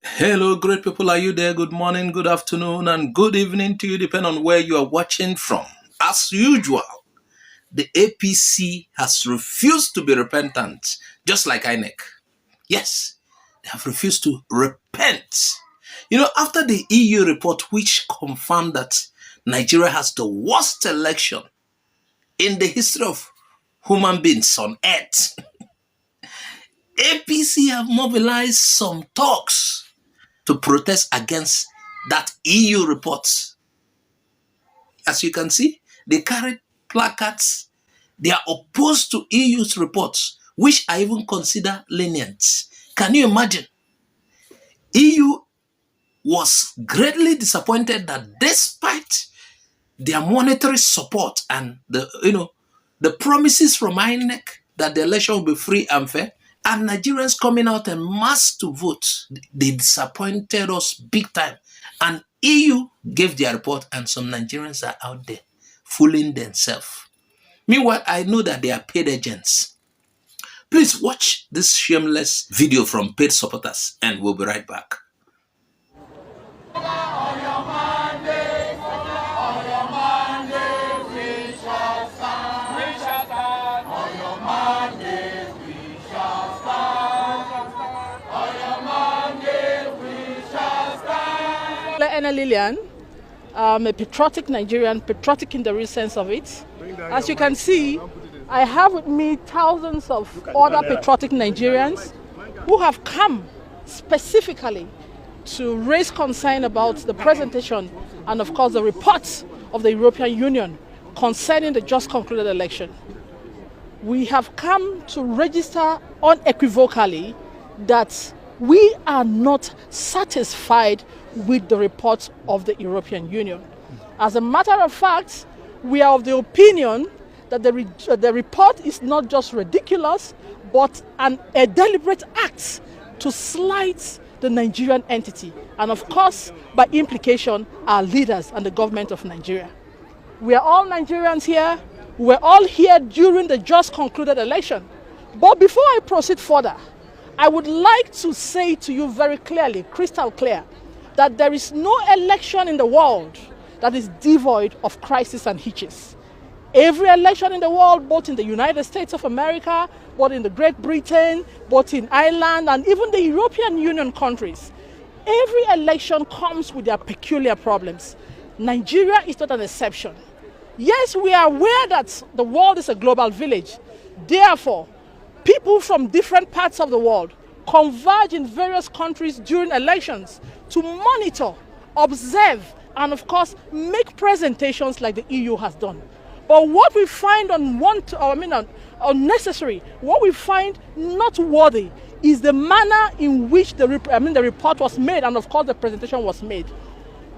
Hello, great people. Are you there? Good morning, good afternoon, and good evening to you, depending on where you are watching from. As usual, the APC has refused to be repentant, just like INEC. Yes, they have refused to repent. After the EU report, which confirmed that Nigeria has the worst election in the history of human beings on earth, APC have mobilized some talks to protest against that EU report. As you can see, they carried placards. They are opposed to EU's reports, which I even consider lenient. Can you imagine? EU was greatly disappointed that despite their monetary support and the promises from INEC that the election will be free and fair, and Nigerians coming out en masse to vote, they disappointed us big time. And EU gave their report, and some Nigerians are out there fooling themselves. Meanwhile, I know that they are paid agents. Please watch this shameless video from paid supporters, and we'll be right back. Lillian, I'm a patriotic Nigerian, patriotic in the real sense of it. As you can see, I have with me thousands of other patriotic Nigerians who have come specifically to raise concern about the presentation and, of course, the reports of the European Union concerning the just concluded election. We have come to register unequivocally that we are not satisfied with the report of the European Union. As a matter of fact, we are of the opinion that the report is not just ridiculous, but a deliberate act to slight the Nigerian entity, and of course, by implication, our leaders and the government of Nigeria. We are all Nigerians here. We're all here during the just concluded election. But before I proceed further, I would like to say to you very clearly, crystal clear, that there is no election in the world that is devoid of crisis and hitches. Every election in the world, both in the United States of America, both in the Great Britain, both in Ireland, and even the European Union countries, every election comes with their peculiar problems. Nigeria is not an exception. Yes, we are aware that the world is a global village. Therefore, people from different parts of the world converge in various countries during elections to monitor, observe, and of course, make presentations like the EU has done. But what we find unnecessary, what we find not worthy, is the manner in which the report was made, and of course the presentation was made.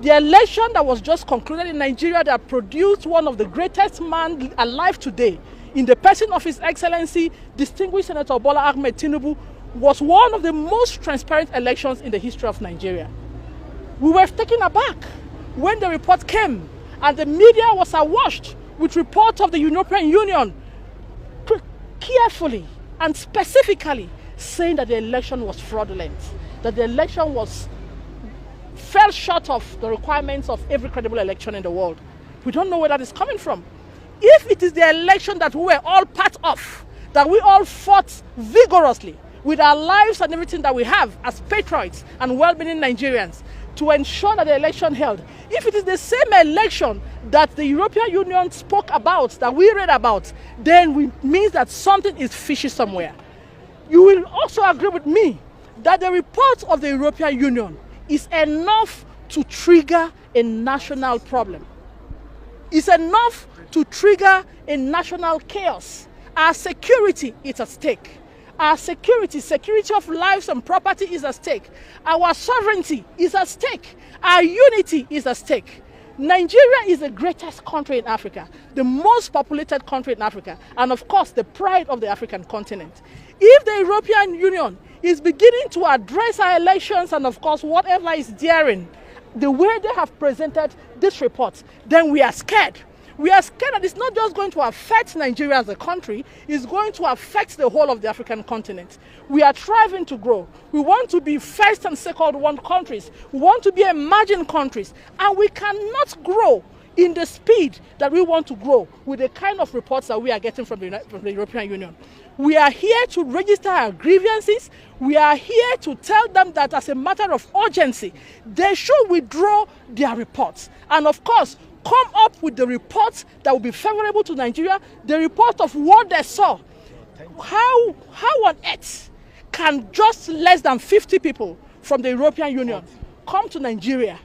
The election that was just concluded in Nigeria that produced one of the greatest men alive today, in the person of His Excellency, distinguished Senator Bola Ahmed Tinubu, was one of the most transparent elections in the history of Nigeria. We were taken aback when the report came and the media was awash with reports of the European Union carefully and specifically saying that the election was fraudulent, that the election fell short of the requirements of every credible election in the world. We don't know where that is coming from. If it is the election that we were all part of, that we all fought vigorously with our lives and everything that we have as patriots and well-meaning Nigerians to ensure that the election held, if it is the same election that the European Union spoke about, that we read about, then it means that something is fishy somewhere. You will also agree with me that the report of the European Union is enough to trigger a national problem. It's enough to trigger a national chaos. Our security is at stake. Our security of lives and property is at stake. Our sovereignty is at stake. Our unity is at stake. Nigeria is the greatest country in Africa, the most populated country in Africa, and of course the pride of the African continent. If the European Union is beginning to address our elections and of course whatever is daring, the way they have presented this report, then we are scared. We are scared that it's not just going to affect Nigeria as a country, it's going to affect the whole of the African continent. We are striving to grow. We want to be first and second world countries. We want to be emerging countries. And we cannot grow in the speed that we want to grow with the kind of reports that we are getting from the European Union. We are here to register our grievances. We are here to tell them that as a matter of urgency, they should withdraw their reports. And of course, come up with the reports that will be favorable to Nigeria, the report of what they saw. How on earth can just less than 50 people from the European Union come to Nigeria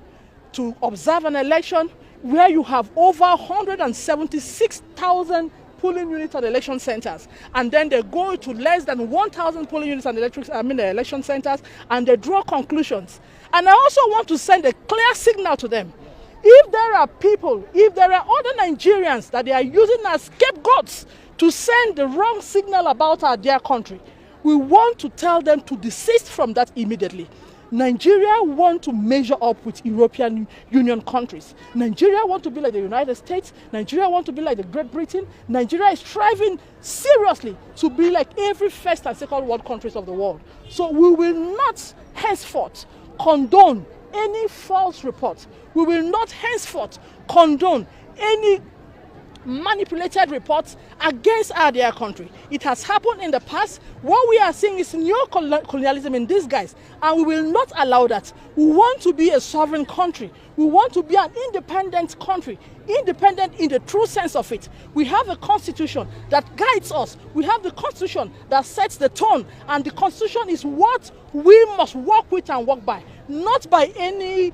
to observe an election where you have over 176,000 polling units at election centers, and then they go to less than 1,000 polling units at the election centers, and they draw conclusions. And I also want to send a clear signal to them. If there are people, if there are other Nigerians that they are using as scapegoats to send the wrong signal about our dear country, we want to tell them to desist from that immediately. Nigeria want to measure up with European Union countries. Nigeria want to be like the United States. Nigeria want to be like the Great Britain. Nigeria is striving seriously to be like every first and second world countries of the world. So we will not henceforth condone any false report. We will not henceforth condone any manipulated reports against our dear country. It has happened in the past. What we are seeing is neo-colonialism in disguise, and we will not allow that. We want to be a sovereign country. We want to be an independent country, independent in the true sense of it. We have a constitution that guides us. We have the constitution that sets the tone, and the constitution is what we must work with and work by, not by any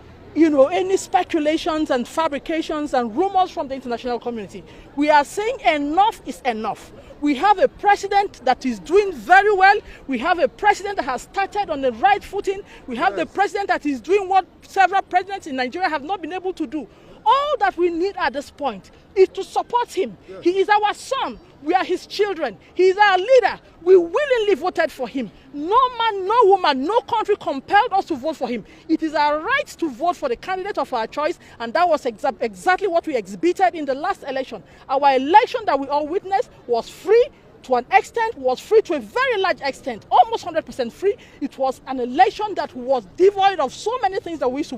speculations and fabrications and rumors from the international community. We are saying enough is enough. We have a president that is doing very well. We have a president that has started on the right footing. We have the president that is doing what several presidents in Nigeria have not been able to do. All that we need at this point is to support him. He is our son. We are his children. He is our leader. We willingly voted for him. No man, no woman, no country compelled us to vote for him. It is our right to vote for the candidate of our choice, and that was exactly what we exhibited in the last election. Our election that we all witnessed was free to an extent, was free to a very large extent, almost 100% free. It was an election that was devoid of so many things that we used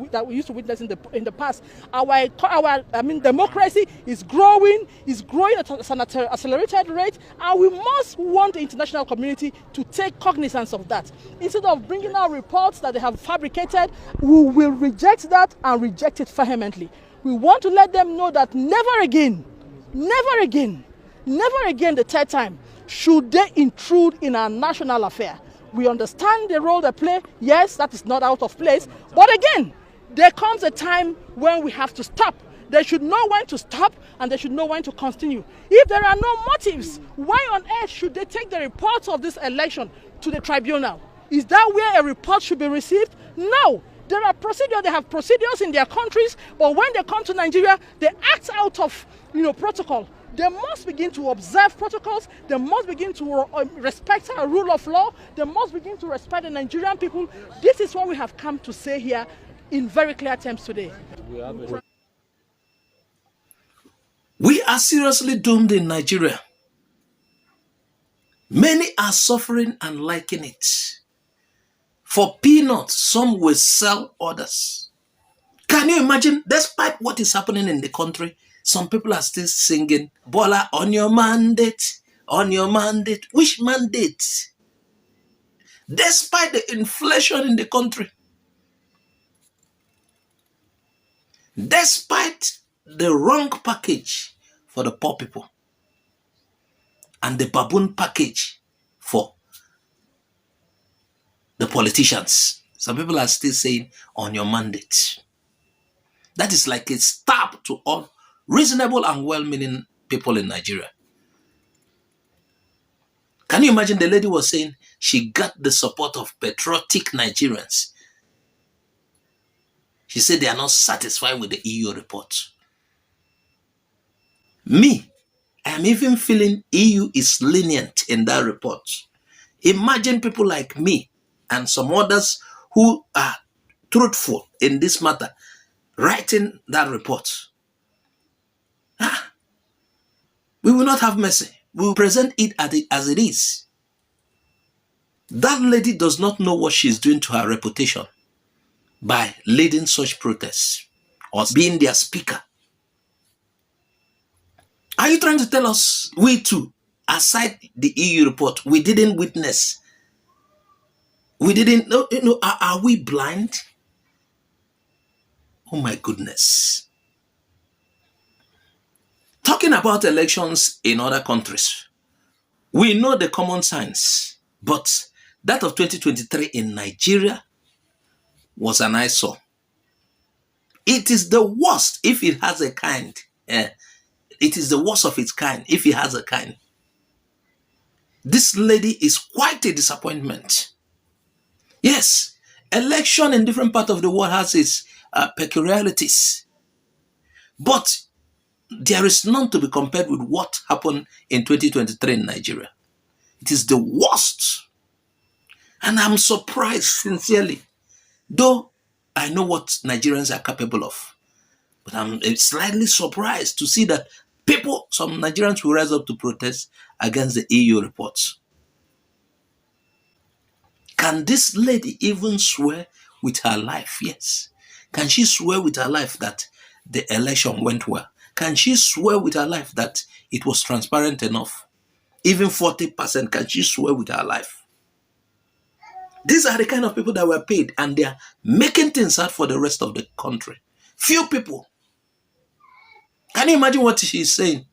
to witness in the past. Our democracy is growing at an accelerated rate, and we must want the international community to take cognizance of that. Instead of bringing out reports that they have fabricated, we will reject that and reject it vehemently. We want to let them know that never again, never again, never again the third time should they intrude in our national affair. We understand the role they play. Yes, that is not out of place. But again, there comes a time when we have to stop. They should know when to stop, and they should know when to continue. If there are no motives, why on earth should they take the reports of this election to the tribunal? Is that where a report should be received? No. There are procedures. They have procedures in their countries, but when they come to Nigeria, they act out of protocol. They must begin to observe protocols. They must begin to respect our rule of law. They must begin to respect the Nigerian people. This is what we have come to say here in very clear terms today. We are seriously doomed in Nigeria. Many are suffering and liking it. For peanuts, some will sell others. Can you imagine, despite what is happening in the country, some people are still singing, Bola, on your mandate, on your mandate. Which mandate? Despite the inflation in the country, despite the wrong package for the poor people, and the baboon package for the politicians, some people are still saying, on your mandate. That is like a stab to all reasonable and well-meaning people in Nigeria. Can you imagine, the lady was saying she got the support of patriotic Nigerians. She said they are not satisfied with the EU report. Me, I am even feeling EU is lenient in that report. Imagine people like me and some others who are truthful in this matter writing that report. will not have mercy. We will present it as it is. That lady does not know what she's doing to her reputation by leading such protests or being their speaker. Are you trying to tell us we too, aside the EU report, we didn't witness? We didn't know, are we blind? Oh my goodness. Talking about elections in other countries, we know the common signs, but that of 2023 in Nigeria was an eyesore. It is the worst if it has a kind. It is the worst of its kind if it has a kind. This lady is quite a disappointment. Yes, election in different parts of the world has its peculiarities, but there is none to be compared with what happened in 2023 in Nigeria. It is the worst. And I'm surprised, sincerely, though I know what Nigerians are capable of. But I'm slightly surprised to see that some Nigerians will rise up to protest against the EU reports. Can this lady even swear with her life? Yes. Can she swear with her life that the election went well? Can she swear with her life that it was transparent enough? Even 40%, can she swear with her life? These are the kind of people that were paid, and they are making things hard for the rest of the country. Few people. Can you imagine what she's saying?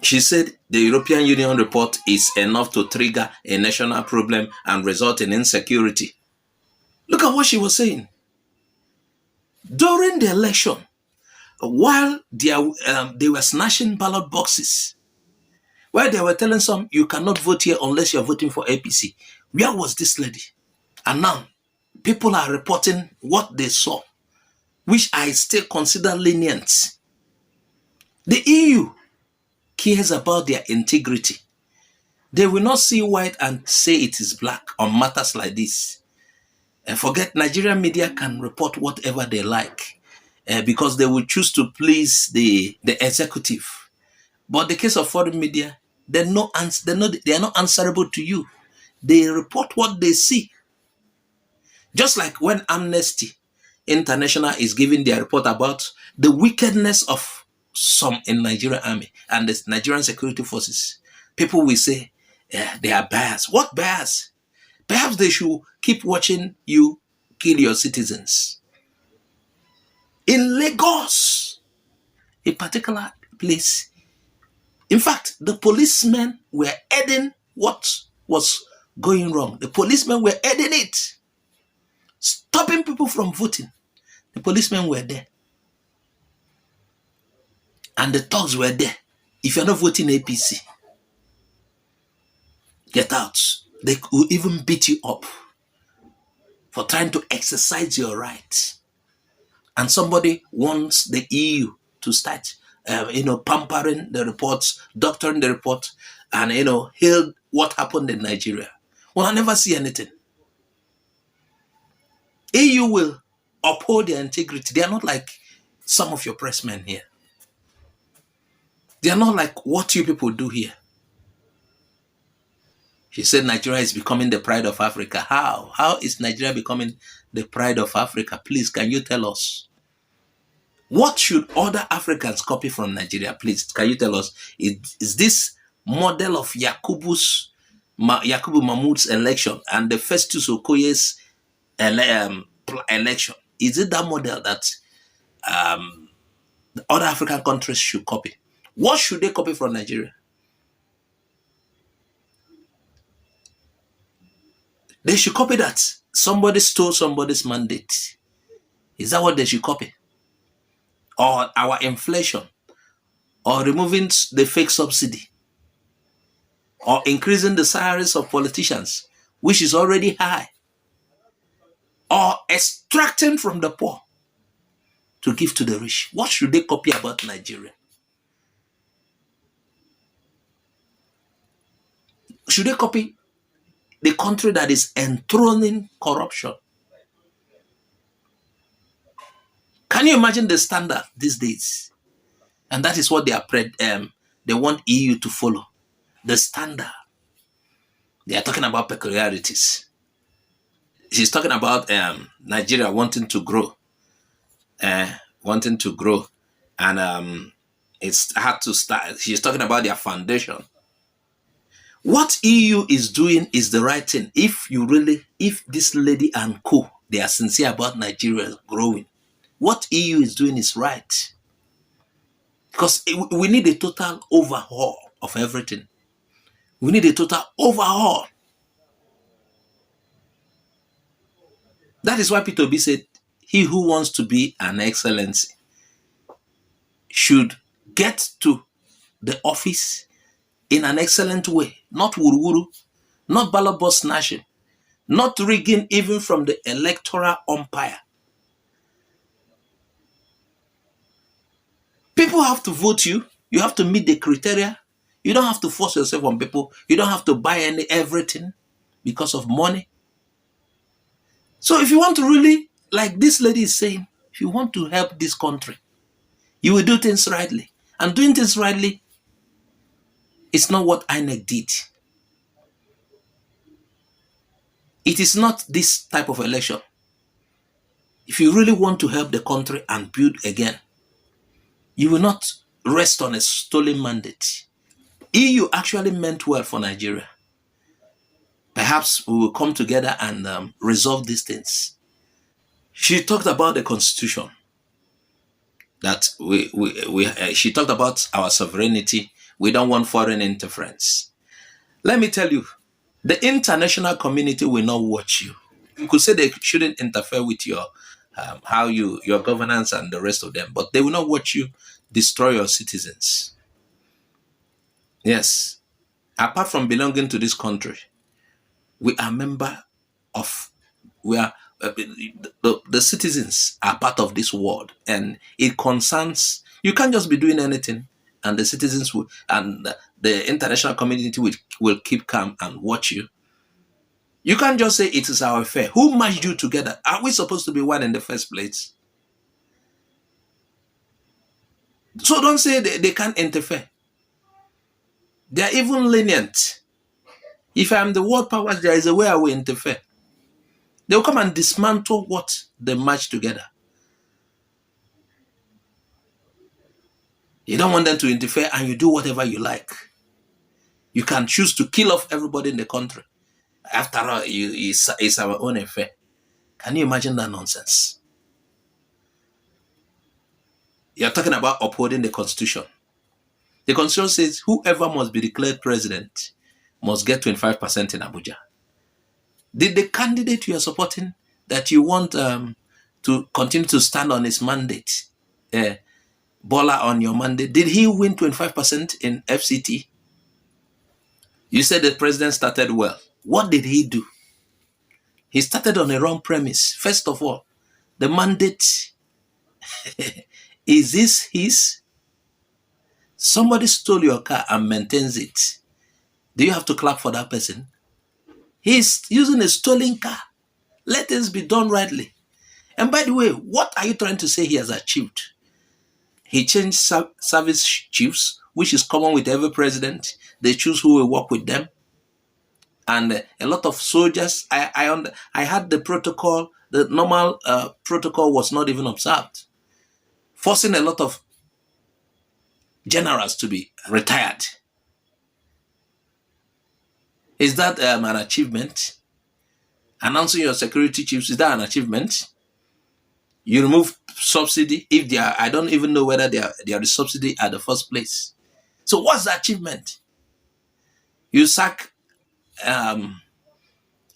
She said the European Union report is enough to trigger a national problem and result in insecurity. Look at what she was saying. During the election, while they were snatching ballot boxes, while they were telling some, you cannot vote here unless you're voting for APC. Where was this lady? And now, people are reporting what they saw, which I still consider lenient. The EU cares about their integrity. They will not see white and say it is black on matters like this. And forget, Nigerian media can report whatever they like because they will choose to please the executive. But the case of foreign media, they are not answerable to you. They report what they see. Just like when Amnesty International is giving their report about the wickedness of some in Nigerian army and the Nigerian security forces, people will say, yeah, they are biased. What bias? Perhaps they should keep watching you kill your citizens. In Lagos, a particular place, in fact, the policemen were aiding what was going wrong. The policemen were aiding it, stopping people from voting. The policemen were there. And the thugs were there. If you're not voting APC, get out. They will even beat you up for trying to exercise your right. And somebody wants the EU to start, pampering the reports, doctoring the report, and, hail what happened in Nigeria. Well, I never see anything. EU will uphold their integrity. They are not like some of your pressmen here. They are not like what you people do here. She said Nigeria is becoming the pride of Africa. How? How is Nigeria becoming the pride of Africa? Please, can you tell us? What should other Africans copy from Nigeria? Please, can you tell us? Is this model of Yakubu Mahmoud's election and the Festus Okoye's election? Is it that model that the other African countries should copy? What should they copy from Nigeria? They should copy that somebody stole somebody's mandate. Is that what they should copy? Or our inflation? Or removing the fake subsidy? Or increasing the salaries of politicians, which is already high? Or extracting from the poor to give to the rich? What should they copy about Nigeria? Should they copy the country that is enthroning corruption? Can you imagine the standard these days? And that is what they are they want EU to follow the standard. They are talking about peculiarities. She's talking about Nigeria wanting to grow, wanting to grow, and it's had to start. She's talking about their foundation. What EU is doing is the right thing. If this lady and co, they are sincere about Nigeria growing, what EU is doing is right. Because we need a total overhaul of everything. We need a total overhaul. That is why Peter B said, he who wants to be an excellency should get to the office in an excellent way, not wuru-wuru, not ballot box snatching, not rigging even from the electoral umpire. People have to vote you. You have to meet the criteria. You don't have to force yourself on people. You don't have to buy everything because of money. So if you want to really, like this lady is saying, if you want to help this country, you will do things rightly. And doing things rightly is not what INEC did. It is not this type of election. If you really want to help the country and build again, you will not rest on a stolen mandate. EU actually meant well for Nigeria. Perhaps we will come together and resolve these things. She talked about the constitution. That she talked about our sovereignty. We don't want foreign interference. Let me tell you, the international community will not watch you. You could say they shouldn't interfere with your your governance and the rest of them, but they will not watch you destroy your citizens. Yes, apart from belonging to this country, we are the citizens are part of this world, and it concerns. You can't just be doing anything, and the citizens will, and the international community will keep calm and watch you. You can't just say it is our affair. Who matched you together? Are we supposed to be one in the first place? So don't say they can't interfere. They are even lenient. If I am the world powers, there is a way I will interfere. They will come and dismantle what they match together. You don't want them to interfere, and you do whatever you like. You can choose to kill off everybody in the country. After all, it's our own affair. Can you imagine that nonsense? You're talking about upholding the Constitution. The Constitution says whoever must be declared president must get 25% in Abuja. Did the candidate you are supporting that you want to continue to stand on his mandate, Bola on your mandate, did he win 25% in FCT? You said the president started well. What did he do? He started on a wrong premise. First of all, the mandate, is this his? Somebody stole your car and maintains it. Do you have to clap for that person? He's using a stolen car. Let things be done rightly. And by the way, what are you trying to say he has achieved? He changed service chiefs, which is common with every president. They choose who will work with them. And a lot of soldiers, I had the protocol, the normal protocol was not even observed, forcing a lot of generals to be retired. Is that an achievement? Announcing your security chiefs, is that an achievement? You remove subsidy if they are, I don't even know whether they are the subsidy at the first place. So what's the achievement? You sack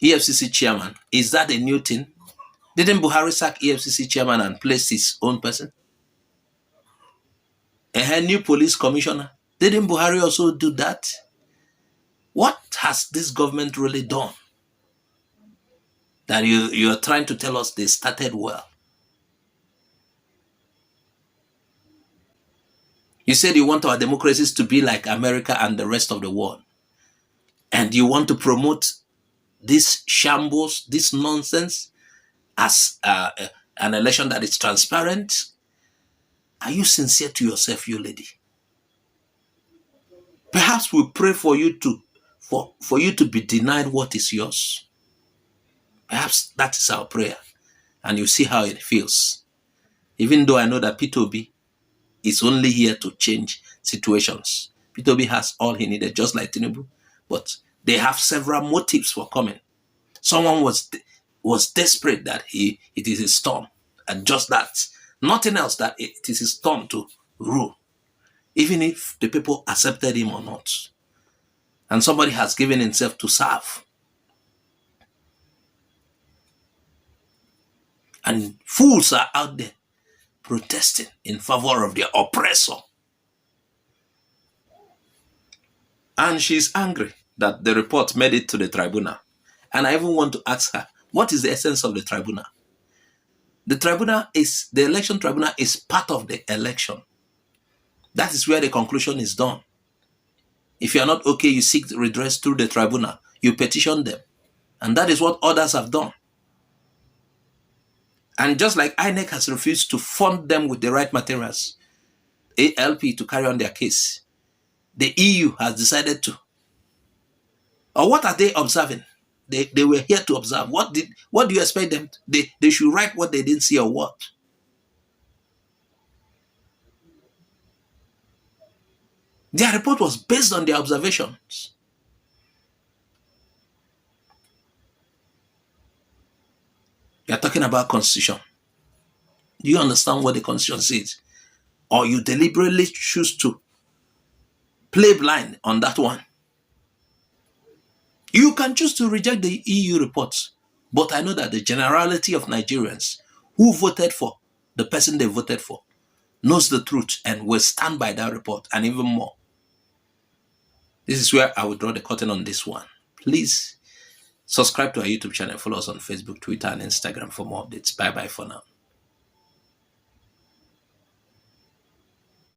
EFCC chairman. Is that a new thing? Didn't Buhari sack EFCC chairman and place his own person? A new police commissioner. Didn't Buhari also do that? What has this government really done that you are trying to tell us they started well? You said you want our democracies to be like America and the rest of the world. And you want to promote this shambles, this nonsense as an election that is transparent. Are you sincere to yourself, you lady? Perhaps we pray for you to be denied what is yours. Perhaps that is our prayer. And you see how it feels. Even though I know that P2B is only here to change situations. P2B has all he needed, just like Tinubu. But they have several motives for coming. Someone was desperate that it is his turn. And just that. Nothing else, that it is his turn to rule. Even if the people accepted him or not. And somebody has given himself to serve. And fools are out there protesting in favor of their oppressor. And she's angry that the report made it to the tribunal. And I even want to ask her, what is the essence of the tribunal? The election tribunal is part of the election. That is where the conclusion is done. If you are not okay, you seek redress through the tribunal. You petition them. And that is what others have done. And just like INEC has refused to fund them with the right materials, ALP to carry on their case, the EU has decided to. Or what are they observing? They were here to observe. What do you expect them to? They should write what they didn't see or what? Their report was based on their observations. You are talking about constitution. Do you understand what the constitution says? Or you deliberately choose to play blind on that one? You can choose to reject the EU reports, but I know that the generality of Nigerians who voted for the person they voted for knows the truth and will stand by that report and even more. This is where I will draw the curtain on this one. Please subscribe to our YouTube channel, follow us on Facebook, Twitter, and Instagram for more updates. Bye-bye for now.